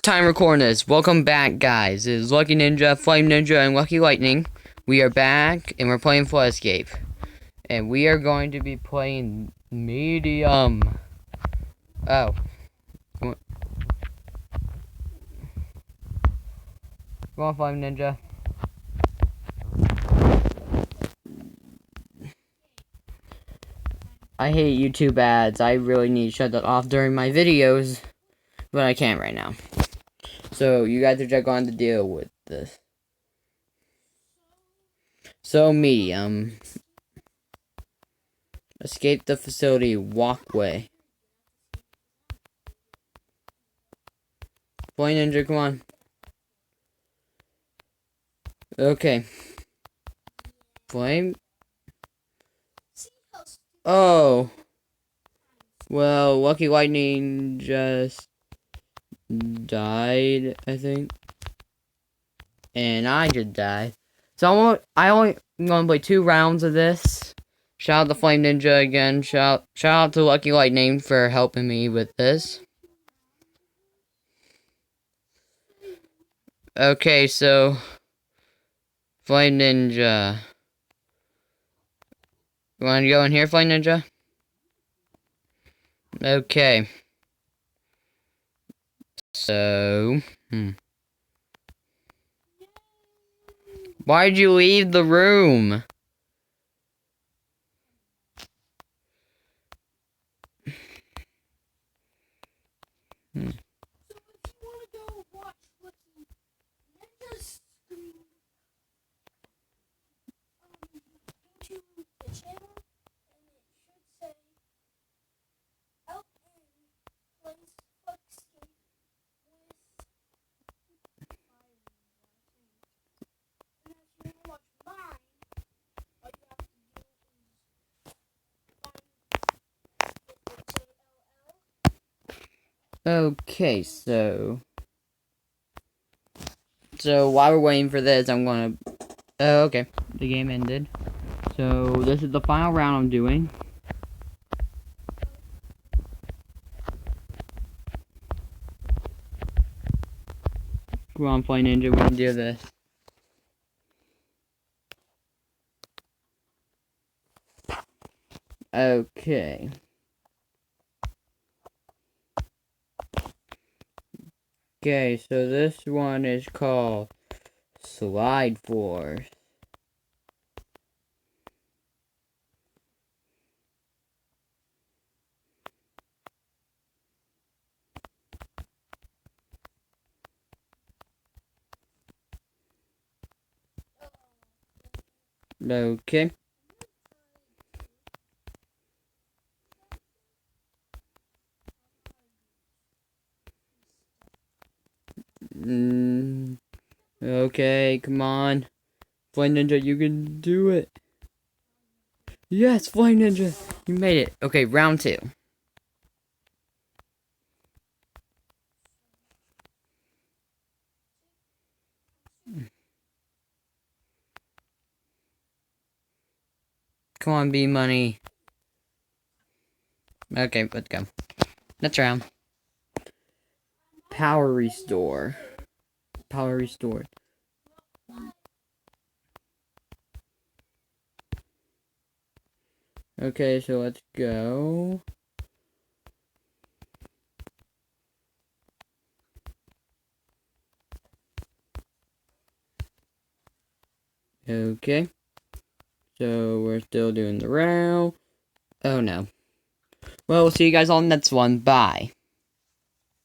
time recording this. Welcome back, guys. It is Lucky Ninja, Flame Ninja, and Lucky Lightning. We are back, and we're playing Flood Escape. And we are going to be playing medium. Oh. Come on, Flame Ninja. I hate YouTube ads. I really need to shut that off during my videos, but I can't right now. So, you guys are just going to deal with this. So, medium. Escape the facility walkway. Flame Ninja, come on. Okay. Flame? Oh. Well, Lucky Lightning just died, I think. And I just died. So I only gonna play 2 rounds of this. Shout out to Flame Ninja again. Shout out to Lucky Lightning for helping me with this. Okay, so Flame Ninja. You wanna go in here, Flame Ninja? Okay. So, Why'd you leave the room? Okay, so while we're waiting for this, I'm gonna... Oh, okay. The game ended. So, this is the final round I'm doing. Come on, Flame Ninja, we can do this. Okay. Okay, so this one is called Slide Force. Okay. Okay, come on. Flame Ninja, you can do it. Yes, Flame Ninja, you made it. Okay, round 2. Come on, B Money. Okay, let's go. Next round. Power restore. Power restored. Okay, so let's go. Okay. So we're still doing the round. Oh no. Well, we'll see you guys on the next one. Bye.